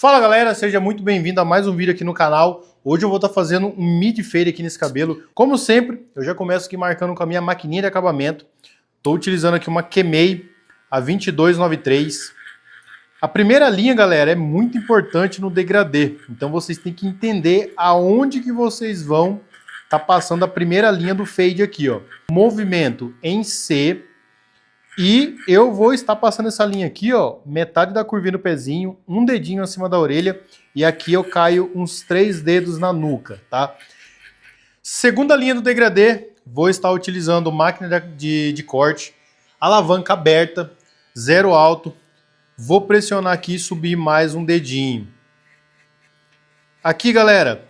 Fala galera, seja muito bem-vindo a mais um vídeo aqui no canal. Hoje eu vou estar fazendo um mid fade aqui nesse cabelo. Como sempre, eu já começo aqui marcando com a minha maquininha de acabamento. Estou utilizando aqui uma Kemei, a 2293. A primeira linha, galera, é muito importante no degradê. Então vocês têm que entender aonde que vocês vão estar passando a primeira linha do fade aqui, ó. Movimento em C. E eu vou estar passando essa linha aqui, ó, metade da curvinha no pezinho, um dedinho acima da orelha, e aqui eu caio uns 3 dedos na nuca, tá? Segunda linha do degradê, vou estar utilizando máquina de corte, alavanca aberta, zero alto, vou pressionar aqui e subir mais um dedinho. Aqui, galera,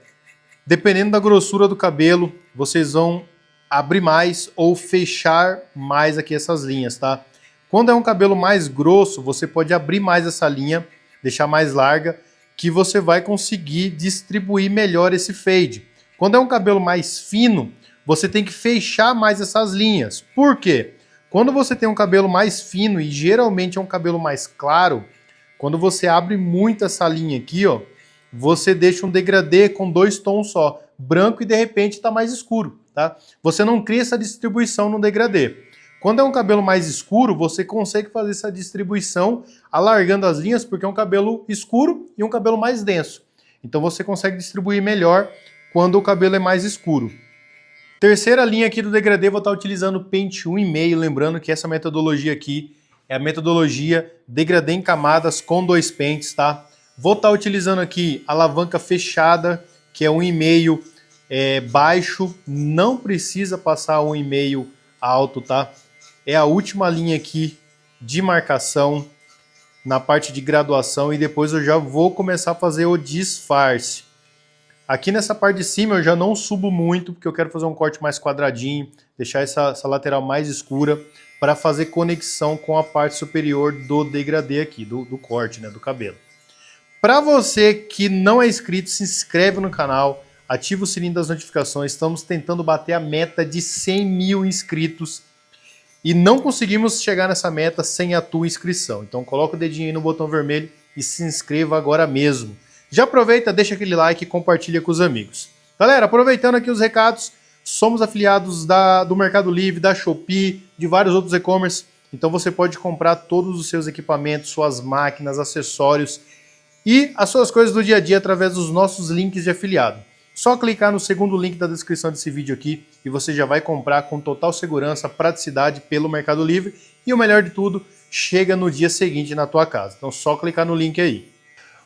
dependendo da grossura do cabelo, vocês vão abrir mais ou fechar mais aqui essas linhas, tá? Quando é um cabelo mais grosso, você pode abrir mais essa linha, deixar mais larga, que você vai conseguir distribuir melhor esse fade. Quando é um cabelo mais fino, você tem que fechar mais essas linhas. Por quê? Quando você tem um cabelo mais fino e geralmente é um cabelo mais claro, quando você abre muito essa linha aqui, ó, você deixa um degradê com 2 tons só, branco e de repente está mais escuro. Tá? Você não cria essa distribuição no degradê. Quando é um cabelo mais escuro, você consegue fazer essa distribuição alargando as linhas, porque é um cabelo escuro e um cabelo mais denso. Então você consegue distribuir melhor quando o cabelo é mais escuro. Terceira linha aqui do degradê, vou estar utilizando o pente 1,5, lembrando que essa metodologia aqui é a metodologia degradê em camadas com 2 pentes, tá? Vou estar utilizando aqui a alavanca fechada, que é 1,5 baixo, não precisa passar 1,5 alto, tá? É a última linha aqui de marcação na parte de graduação e depois eu já vou começar a fazer o disfarce. Aqui nessa parte de cima eu já não subo muito, porque eu quero fazer um corte mais quadradinho, deixar essa lateral mais escura para fazer conexão com a parte superior do degradê aqui, do corte, né, do cabelo. Para você que não é inscrito, se inscreve no canal, ativa o sininho das notificações, estamos tentando bater a meta de 100 mil inscritos e não conseguimos chegar nessa meta sem a tua inscrição. Então coloca o dedinho aí no botão vermelho e se inscreva agora mesmo. Já aproveita, deixa aquele like e compartilha com os amigos. Galera, aproveitando aqui os recados, somos afiliados do Mercado Livre, da Shopee, de vários outros e-commerce, então você pode comprar todos os seus equipamentos, suas máquinas, acessórios e as suas coisas do dia a dia através dos nossos links de afiliado. Só clicar no segundo link da descrição desse vídeo aqui e você já vai comprar com total segurança, praticidade pelo Mercado Livre e o melhor de tudo, chega no dia seguinte na tua casa. Então só clicar no link aí.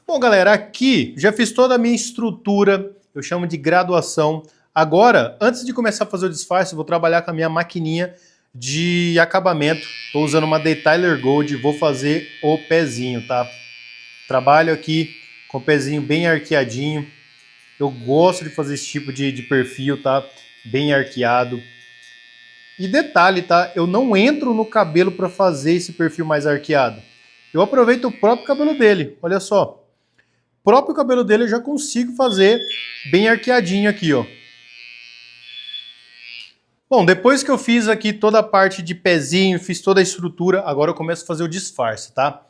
Bom galera, aqui já fiz toda a minha estrutura, eu chamo de graduação. Agora, antes de começar a fazer o disfarce, eu vou trabalhar com a minha maquininha de acabamento. Estou usando uma Detailer Gold, vou fazer o pezinho, tá? Trabalho aqui com o pezinho bem arqueadinho. Eu gosto de fazer esse tipo de perfil, tá? Bem arqueado. E detalhe, tá? Eu não entro no cabelo para fazer esse perfil mais arqueado. Eu aproveito o próprio cabelo dele, olha só. O próprio cabelo dele eu já consigo fazer bem arqueadinho aqui, ó. Bom, depois que eu fiz aqui toda a parte de pezinho, fiz toda a estrutura, agora eu começo a fazer o disfarce, tá?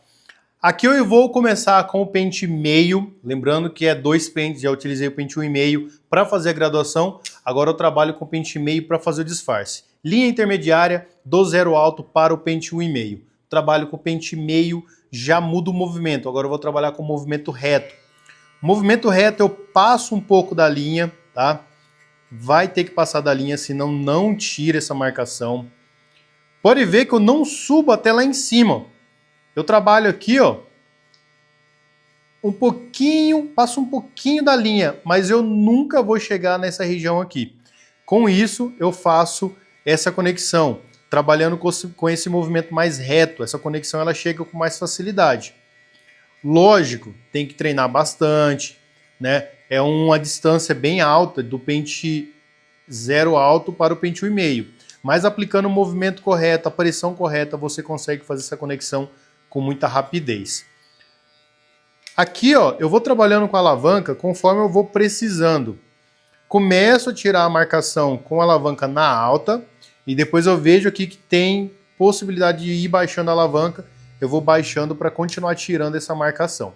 Aqui eu vou começar com o pente meio, lembrando que é 2 pentes, já utilizei o pente 1,5 para fazer a graduação, agora eu trabalho com o pente meio para fazer o disfarce. Linha intermediária do zero alto para o pente 1,5. Trabalho com o pente meio, já mudo o movimento, agora eu vou trabalhar com o movimento reto. Movimento reto eu passo um pouco da linha, tá? Vai ter que passar da linha, senão não tira essa marcação. Pode ver que eu não subo até lá em cima. Eu trabalho aqui, ó, um pouquinho, passo um pouquinho da linha, mas eu nunca vou chegar nessa região aqui. Com isso, eu faço essa conexão, trabalhando com esse movimento mais reto. Essa conexão ela chega com mais facilidade. Lógico, tem que treinar bastante, né? É uma distância bem alta do pente zero alto para o pente 1,5. Mas aplicando o movimento correto, a pressão correta, você consegue fazer essa conexão com muita rapidez. Aqui, ó, eu vou trabalhando com a alavanca conforme eu vou precisando. Começo a tirar a marcação com a alavanca na alta e depois eu vejo aqui que tem possibilidade de ir baixando a alavanca, eu vou baixando para continuar tirando essa marcação.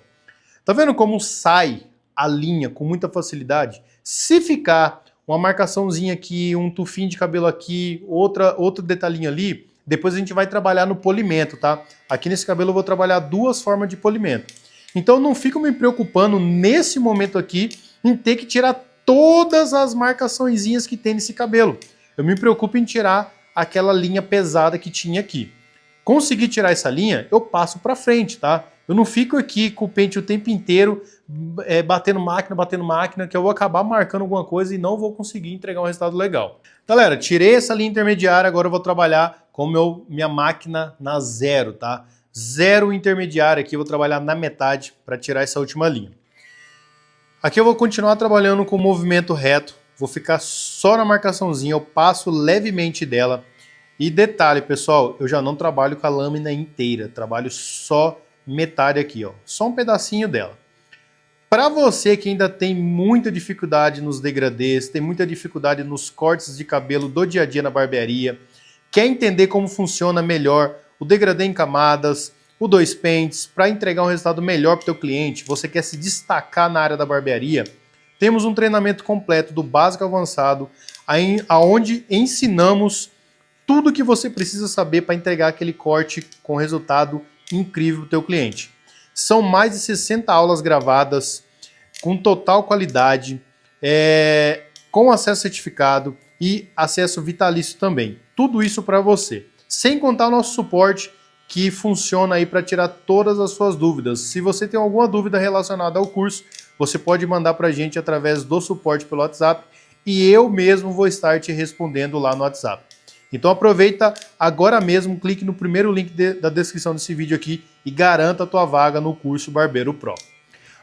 Tá vendo como sai a linha com muita facilidade? Se ficar uma marcaçãozinha aqui, um tufinho de cabelo aqui, outro detalhinho ali, depois a gente vai trabalhar no polimento, tá? Aqui nesse cabelo eu vou trabalhar duas formas de polimento. Então não fico me preocupando nesse momento aqui em ter que tirar todas as marcaçõezinhas que tem nesse cabelo. Eu me preocupo em tirar aquela linha pesada que tinha aqui. Consegui tirar essa linha, eu passo para frente, tá? Eu não fico aqui com o pente o tempo inteiro batendo máquina, que eu vou acabar marcando alguma coisa e não vou conseguir entregar um resultado legal. Galera, tirei essa linha intermediária, agora eu vou trabalhar com minha máquina na zero, tá? Zero intermediária aqui, eu vou trabalhar na metade para tirar essa última linha. Aqui eu vou continuar trabalhando com o movimento reto, vou ficar só na marcaçãozinha, eu passo levemente dela. E detalhe, pessoal, eu já não trabalho com a lâmina inteira, trabalho só metade aqui, ó, só um pedacinho dela. Para você que ainda tem muita dificuldade nos degradês, tem muita dificuldade nos cortes de cabelo do dia a dia na barbearia, quer entender como funciona melhor o degradê em camadas, o 2 pentes, para entregar um resultado melhor para o teu cliente, você quer se destacar na área da barbearia, temos um treinamento completo do básico ao avançado, onde ensinamos tudo que você precisa saber para entregar aquele corte com resultado incrível para o teu cliente. São mais de 60 aulas gravadas, com total qualidade, com acesso certificado e acesso vitalício também. Tudo isso para você. Sem contar o nosso suporte, que funciona aí para tirar todas as suas dúvidas. Se você tem alguma dúvida relacionada ao curso, você pode mandar para a gente através do suporte pelo WhatsApp e eu mesmo vou estar te respondendo lá no WhatsApp. Então aproveita agora mesmo, clique no primeiro link da descrição desse vídeo aqui e garanta a tua vaga no curso Barbeiro Pro.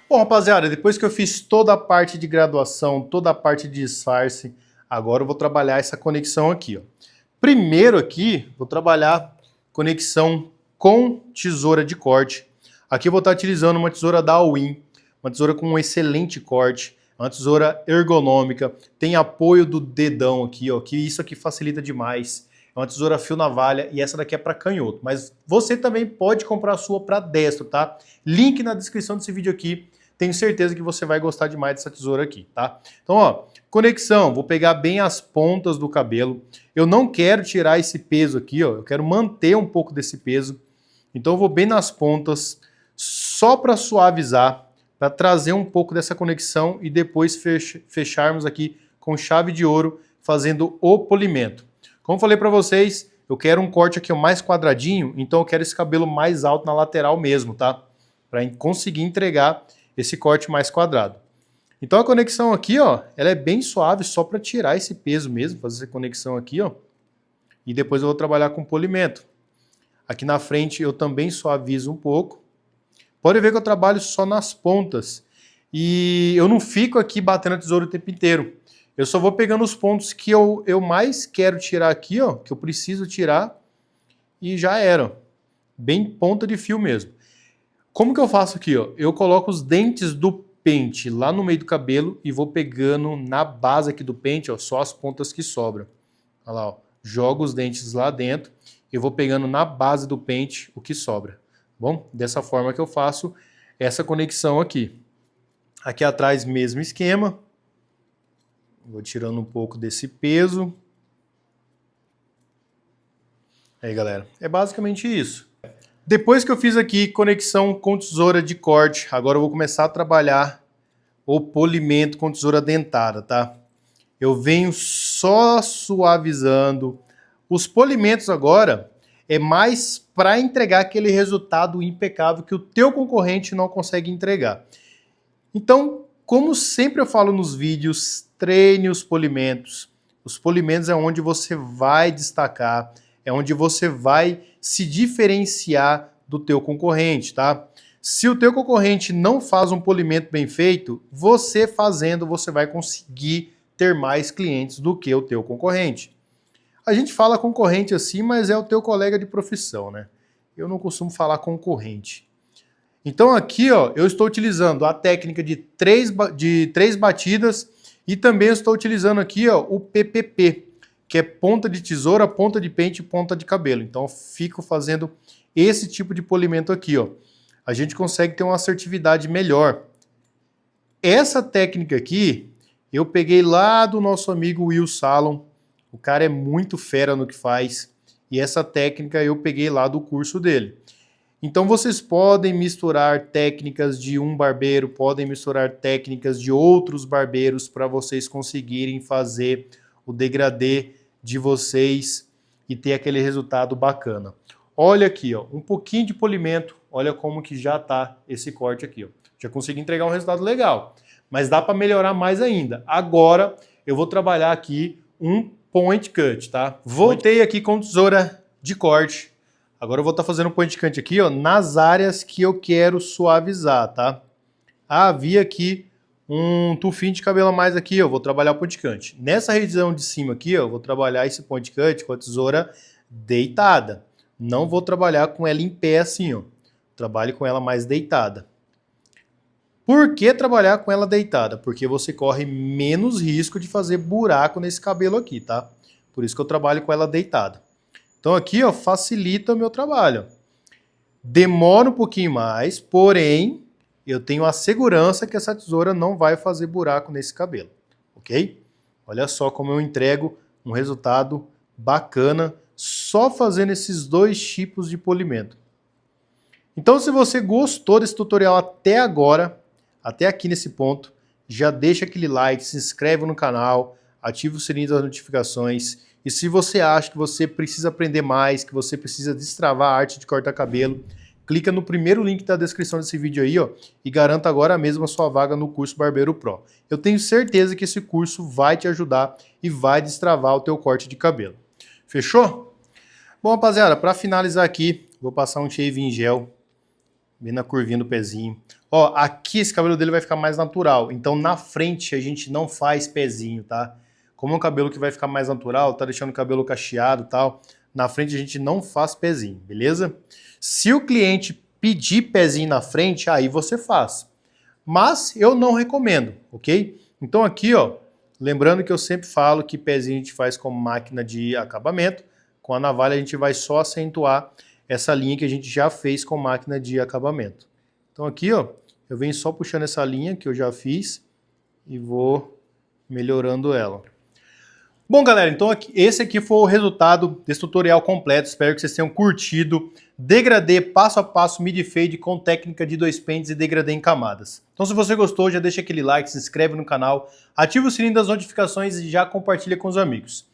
Bom, rapaziada, depois que eu fiz toda a parte de graduação, toda a parte de disfarce, agora eu vou trabalhar essa conexão aqui, ó. Primeiro aqui, vou trabalhar conexão com tesoura de corte. Aqui eu vou estar utilizando uma tesoura da All-in, uma tesoura com um excelente corte, uma tesoura ergonômica, tem apoio do dedão aqui, ó, que isso aqui facilita demais. É uma tesoura fio navalha e essa daqui é para canhoto, mas você também pode comprar a sua para destro, tá? Link na descrição desse vídeo aqui, tenho certeza que você vai gostar demais dessa tesoura aqui, tá? Então, ó, conexão, vou pegar bem as pontas do cabelo. Eu não quero tirar esse peso aqui, ó, eu quero manter um pouco desse peso. Então eu vou bem nas pontas, só para suavizar, para trazer um pouco dessa conexão e depois fecharmos aqui com chave de ouro, fazendo o polimento. Como falei para vocês, eu quero um corte aqui mais quadradinho, então eu quero esse cabelo mais alto na lateral mesmo, tá? Para conseguir entregar esse corte mais quadrado. Então a conexão aqui, ó, ela é bem suave, só para tirar esse peso mesmo, fazer essa conexão aqui, ó. E depois eu vou trabalhar com polimento. Aqui na frente eu também suavizo um pouco. Pode ver que eu trabalho só nas pontas. E eu não fico aqui batendo a tesoura o tempo inteiro. Eu só vou pegando os pontos que eu mais quero tirar aqui, ó, que eu preciso tirar, e já era. Bem ponta de fio mesmo. Como que eu faço aqui, ó? Eu coloco os dentes do pente lá no meio do cabelo e vou pegando na base aqui do pente, ó, só as pontas que sobram. Olha lá, ó. Jogo os dentes lá dentro e vou pegando na base do pente o que sobra. Bom, dessa forma que eu faço essa conexão aqui. Aqui atrás, mesmo esquema. Vou tirando um pouco desse peso. Aí, galera, é basicamente isso. Depois que eu fiz aqui conexão com tesoura de corte, agora eu vou começar a trabalhar o polimento com tesoura dentada, tá? Eu venho só suavizando. Os polimentos agora é mais para entregar aquele resultado impecável que o teu concorrente não consegue entregar. Então, como sempre eu falo nos vídeos, treine os polimentos. Os polimentos é onde você vai destacar, é onde você vai se diferenciar do teu concorrente, tá? Se o teu concorrente não faz um polimento bem feito, você fazendo, você vai conseguir ter mais clientes do que o teu concorrente. A gente fala concorrente assim, mas é o teu colega de profissão, né? Eu não costumo falar concorrente. Então aqui, ó, eu estou utilizando a técnica de três batidas e também estou utilizando aqui, ó, o PPP, que é ponta de tesoura, ponta de pente e ponta de cabelo. Então eu fico fazendo esse tipo de polimento aqui, ó. a gente consegue ter uma assertividade melhor. Essa técnica aqui, eu peguei lá do nosso amigo Will Salom. O cara é muito fera no que faz. E essa técnica eu peguei lá do curso dele. Então vocês podem misturar técnicas de um barbeiro, podem misturar técnicas de outros barbeiros para vocês conseguirem fazer o degradê de vocês e ter aquele resultado bacana. Olha aqui, ó, um pouquinho de polimento, olha como que já tá esse corte aqui, ó. Já consegui entregar um resultado legal, mas dá para melhorar mais ainda. Agora eu vou trabalhar aqui um point cut, tá? Voltei aqui com tesoura de corte. Agora eu vou estar fazendo um point cut aqui, ó, nas áreas que eu quero suavizar, tá? Havia aqui um tufinho de cabelo a mais aqui, eu vou trabalhar o point cut. Nessa região de cima aqui, ó, eu vou trabalhar esse point cut com a tesoura deitada. Não vou trabalhar com ela em pé assim, ó. Trabalhe com ela mais deitada. Por que trabalhar com ela deitada? Porque você corre menos risco de fazer buraco nesse cabelo aqui, tá? Por isso que eu trabalho com ela deitada. Então aqui, ó, facilita o meu trabalho. Demora um pouquinho mais, porém, eu tenho a segurança que essa tesoura não vai fazer buraco nesse cabelo, ok? Olha só como eu entrego um resultado bacana só fazendo esses dois tipos de polimento. Então, se você gostou desse tutorial até agora, até aqui nesse ponto, já deixa aquele like, se inscreve no canal, ativa o sininho das notificações. E se você acha que você precisa aprender mais, que você precisa destravar a arte de cortar cabelo, clica no primeiro link da descrição desse vídeo aí, ó, e garanta agora mesmo a sua vaga no curso Barbeiro Pro. Eu tenho certeza que esse curso vai te ajudar e vai destravar o teu corte de cabelo. Fechou? Bom, rapaziada, para finalizar aqui, vou passar um shave em gel, bem na curvinha do pezinho. Ó, aqui esse cabelo dele vai ficar mais natural, então na frente a gente não faz pezinho, tá? Como é um cabelo que vai ficar mais natural, tá deixando o cabelo cacheado e tal, na frente a gente não faz pezinho, beleza? Se o cliente pedir pezinho na frente, aí você faz. Mas eu não recomendo, ok? Então aqui, ó, lembrando que eu sempre falo que pezinho a gente faz com máquina de acabamento, com a navalha a gente vai só acentuar essa linha que a gente já fez com máquina de acabamento. Então aqui, ó, eu venho só puxando essa linha que eu já fiz e vou melhorando ela. Bom, galera, então esse aqui foi o resultado desse tutorial completo. Espero que vocês tenham curtido. Degradê passo a passo, mid fade com técnica de 2 pentes e degradê em camadas. Então se você gostou, já deixa aquele like, se inscreve no canal, ativa o sininho das notificações e já compartilha com os amigos.